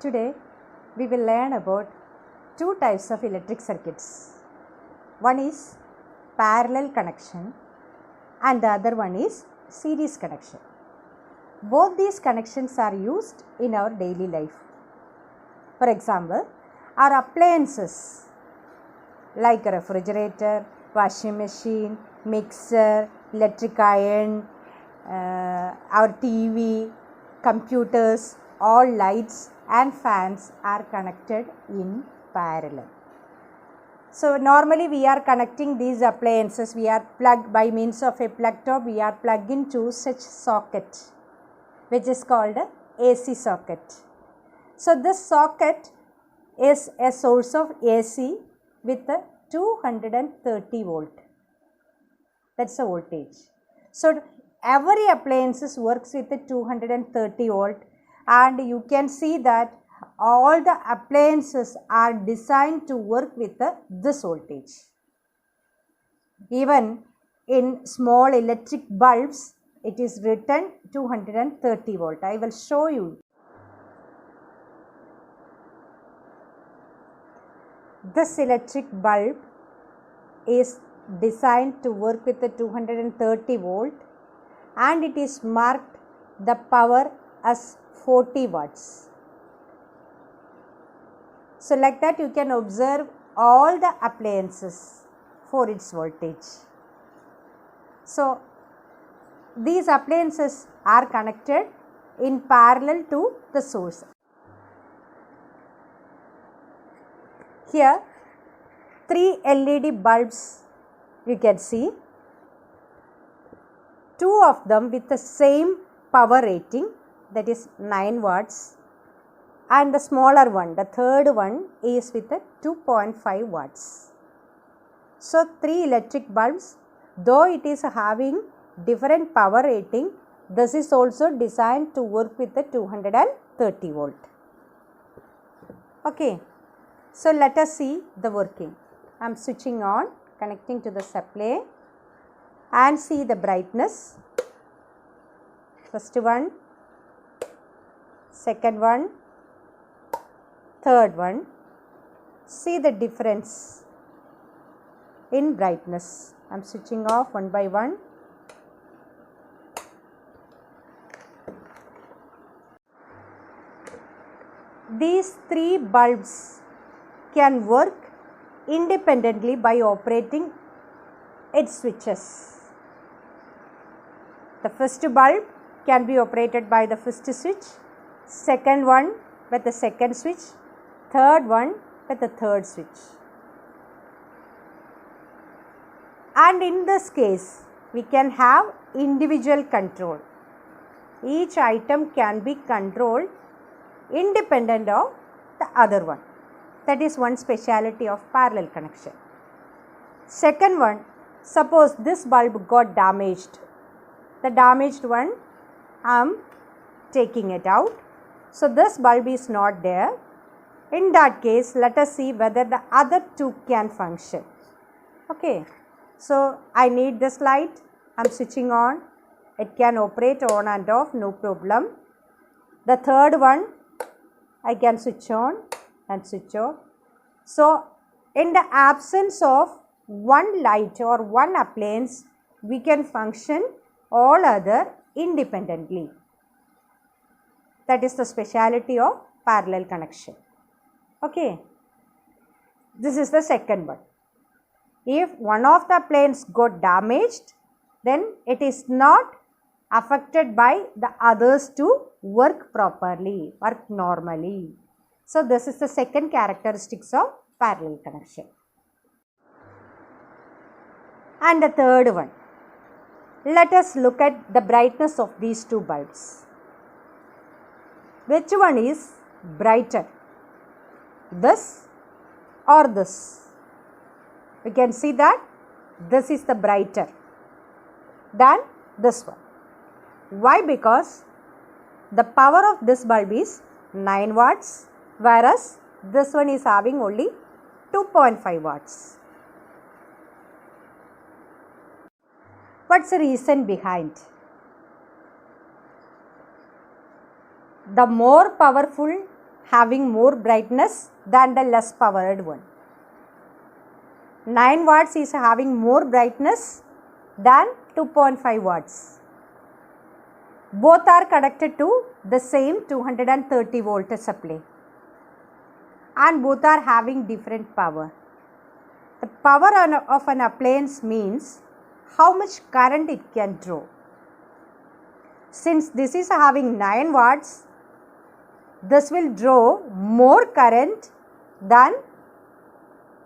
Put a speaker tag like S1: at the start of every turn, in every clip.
S1: Today we will learn about two types of electric circuits. One is parallel connection and the other one is series connection. Both these connections are used in our daily life. For example, our appliances like a refrigerator, washing machine, mixer, electric iron, our TV, computers, all lights and fans are connected in parallel. So normally we are connecting these appliances, we are plugged by means of a plug top, we are plugged into such socket which is called a AC socket. So this socket is a source of AC with a 230 volt. That's the voltage. So every appliances works with a 230 volt, and you can see that all the appliances are designed to work with this voltage. Even in small electric bulbs, it is written 230 volt. I will show you. This electric bulb is designed to work with the 230 volt and it is marked the power as 40 watts. So like that you can observe all the appliances for its voltage. So these appliances are connected in parallel to the source. Here 3 LED bulbs you can see, 2 of them with the same power rating, that is 9 watts, and the smaller one, the third one, is with a 2.5 watts. So 3 electric bulbs, though it is having different power rating, this is also designed to work with the 230 volt. Okay, so let us see the working. I am switching on, connecting to the supply and see the brightness. First one, second one, third one. See the difference in brightness. I am switching off one by one. These 3 bulbs can work independently by operating its switches. The first bulb can be operated by the first switch, second one with the second switch, third one with the third switch. And in this case, we can have individual control. Each item can be controlled independent of the other one. That is one speciality of parallel connection. Second one, suppose this bulb got damaged. The damaged one, I am taking it out. So this bulb is not there. In that case, let us see whether the other 2 can function. Okay. So I need this light. I am switching on. It can operate on and off, no problem. The third one, I can switch on and switch off. So in the absence of one light or one appliance, we can function all other independently. That is the speciality of parallel connection. Okay. This is the second one. If one of the appliances got damaged, then it is not affected by the others to work properly, work normally. So this is the second characteristics of parallel connection. And the third one. Let us look at the brightness of these 2 bulbs. Which one is brighter? This or this? We can see that this is the brighter than this one. Why? Because the power of this bulb is 9 watts, whereas this one is having only 2.5 watts. What's the reason behind? The more powerful having more brightness than the less powered one. 9 watts is having more brightness than 2.5 watts. Both are connected to the same 230 volt supply and both are having different power. The power of an appliance means how much current it can draw. Since this is having 9 watts, this will draw more current than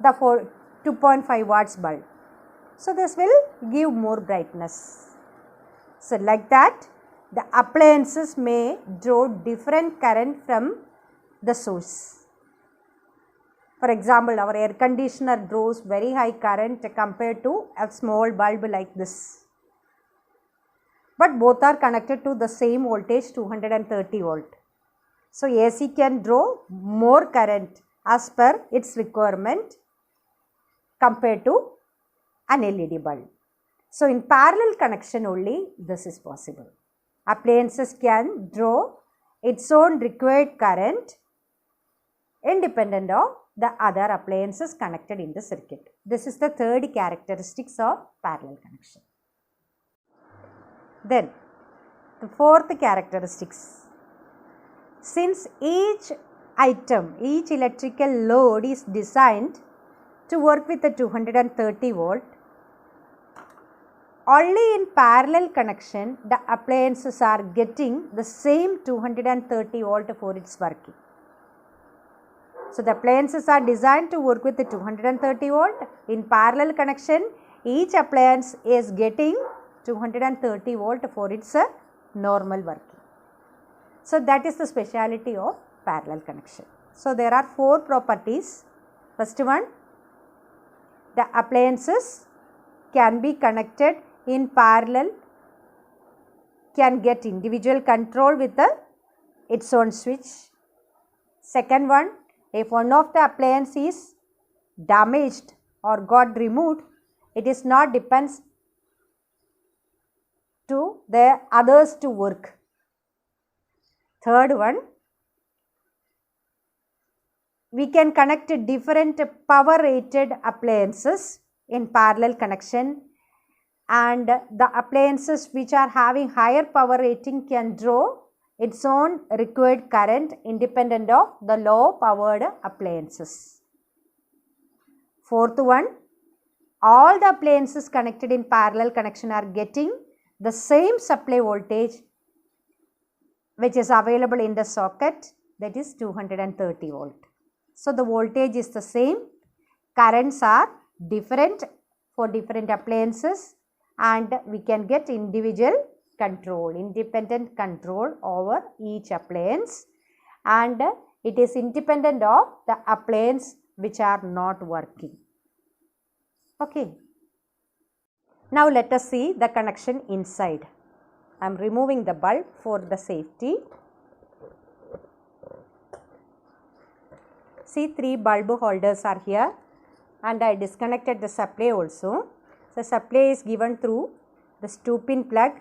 S1: the 2.5 watts bulb. So this will give more brightness. So like that, the appliances may draw different current from the source. For example, our air conditioner draws very high current compared to a small bulb like this. But both are connected to the same voltage 230 volt. So AC can draw more current as per its requirement compared to an LED bulb. So in parallel connection only this is possible. Appliances can draw its own required current independent of the other appliances connected in the circuit. This is the third characteristics of parallel connection. Then the fourth characteristics. Since each item, each electrical load is designed to work with the 230 volt, only in parallel connection the appliances are getting the same 230 volt for its working. So the appliances are designed to work with the 230 volt. In parallel connection, each appliance is getting 230 volt for its normal working. So that is the speciality of parallel connection. So there are 4 properties. First one, the appliances can be connected in parallel, can get individual control with its own switch. Second one, if one of the appliance is damaged or got removed, it is not depends to the others to work. Third one, we can connect different power rated appliances in parallel connection, and the appliances which are having higher power rating can draw its own required current independent of the low powered appliances. Fourth one, all the appliances connected in parallel connection are getting the same supply voltage which is available in the socket, that is 230 volt. So the voltage is the same, currents are different for different appliances, and we can get individual control, independent control over each appliance, and it is independent of the appliance which are not working. Okay. Now let us see the connection inside. I am removing the bulb for the safety. See, 3 bulb holders are here, and I disconnected the supply also. So supply is given through the 2-pin plug,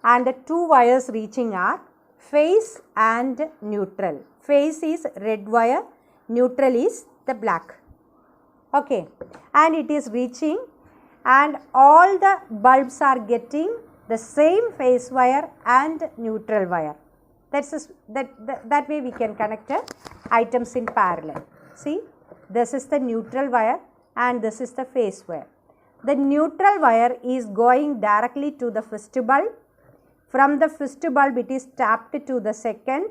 S1: and the 2 wires reaching are phase and neutral. Phase is red wire, neutral is the black. Okay, and it is reaching, and all the bulbs are getting the same phase wire and neutral wire. That way we can connect items in parallel. See, this is the neutral wire and this is the phase wire. The neutral wire is going directly to the first bulb. From the first bulb it is tapped to the second.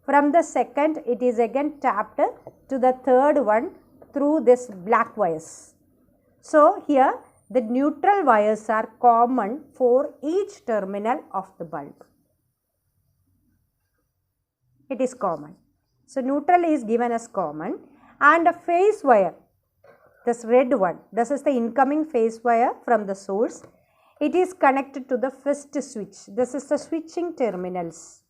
S1: From the second it is again tapped to the third one through this black wires. So here the neutral wires are common for each terminal of the bulb. It is common. So neutral is given as common, and a phase wire, this red one, this is the incoming phase wire from the source. It is connected to the first switch. This is the switching terminals.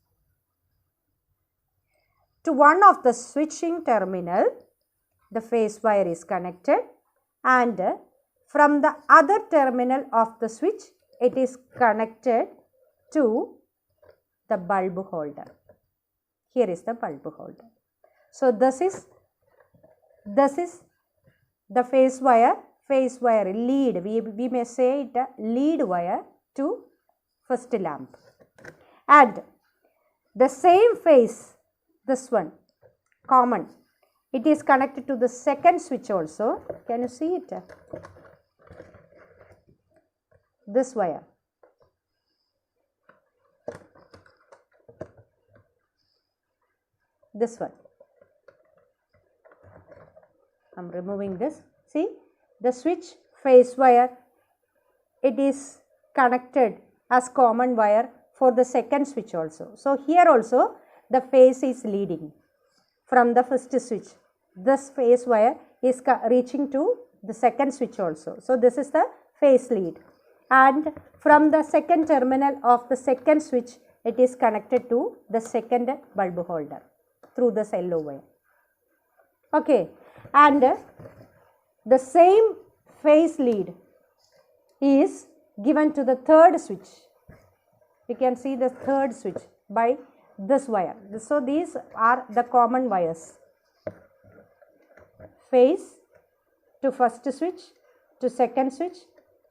S1: To one of the switching terminal, the phase wire is connected, and from the other terminal of the switch, it is connected to the bulb holder. Here is the bulb holder. So this is the phase wire lead. We may say it a lead wire to first lamp. And the same phase, this one, common, it is connected to the second switch also. Can you see it? This wire. This one. I am removing this. See, the switch phase wire, it is connected as common wire for the second switch also. So here also the phase is leading from the first switch. This phase wire is reaching to the second switch also. So this is the phase lead. And from the second terminal of the second switch, it is connected to the second bulb holder through this yellow wire. Okay. And the same phase lead is given to the third switch. You can see the third switch by this wire. So these are the common wires. Phase to first switch, to second switch,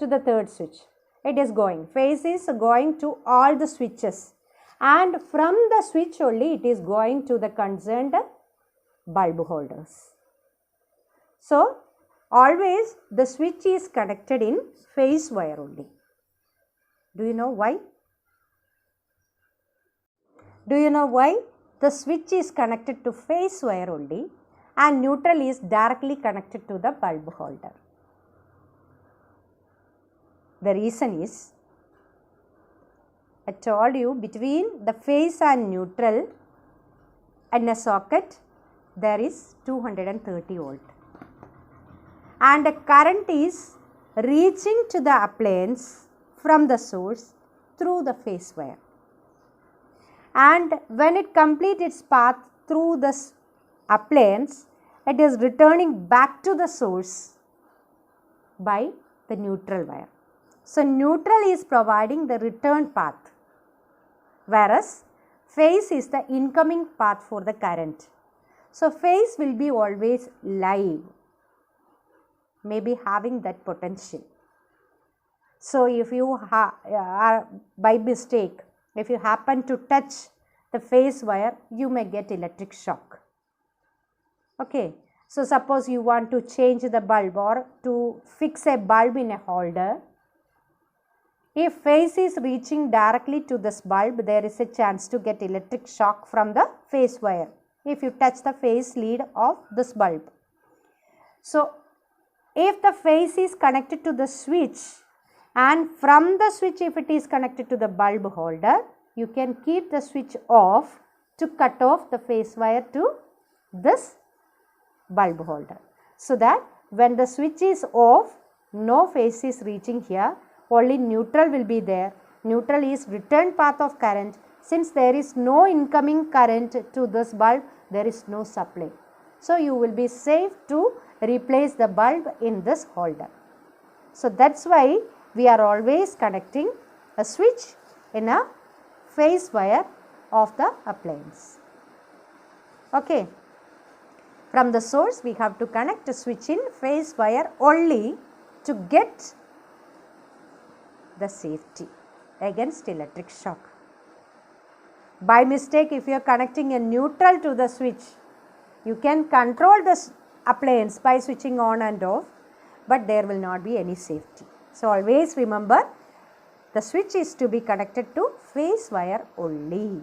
S1: to the third switch. It is going. Phase is going to all the switches. And from the switch only it is going to the concerned bulb holders. So always the switch is connected in phase wire only. Do you know why? Do you know why? The switch is connected to phase wire only and neutral is directly connected to the bulb holder. The reason is, I told you, between the phase and neutral in a socket there is 230 volt. And the current is reaching to the appliance from the source through the phase wire. And when it completes its path through this appliance, it is returning back to the source by the neutral wire. So neutral is providing the return path, whereas phase is the incoming path for the current. So phase will be always live, maybe having that potential. So if you are by mistake, if you happen to touch the phase wire, you may get electric shock. Okay. So suppose you want to change the bulb or to fix a bulb in a holder. If phase is reaching directly to this bulb, there is a chance to get electric shock from the phase wire if you touch the phase lead of this bulb. So if the phase is connected to the switch and from the switch if it is connected to the bulb holder, you can keep the switch off to cut off the phase wire to this bulb holder. So that when the switch is off, no phase is reaching here, only neutral will be there. Neutral is return path of current. Since there is no incoming current to this bulb, there is no supply. So you will be safe to replace the bulb in this holder. So that's why we are always connecting a switch in a phase wire of the appliance. Okay. From the source we have to connect a switch in phase wire only to get the safety against electric shock. By mistake, if you are connecting a neutral to the switch, you can control the appliance by switching on and off, but there will not be any safety. So always remember, the switch is to be connected to phase wire only.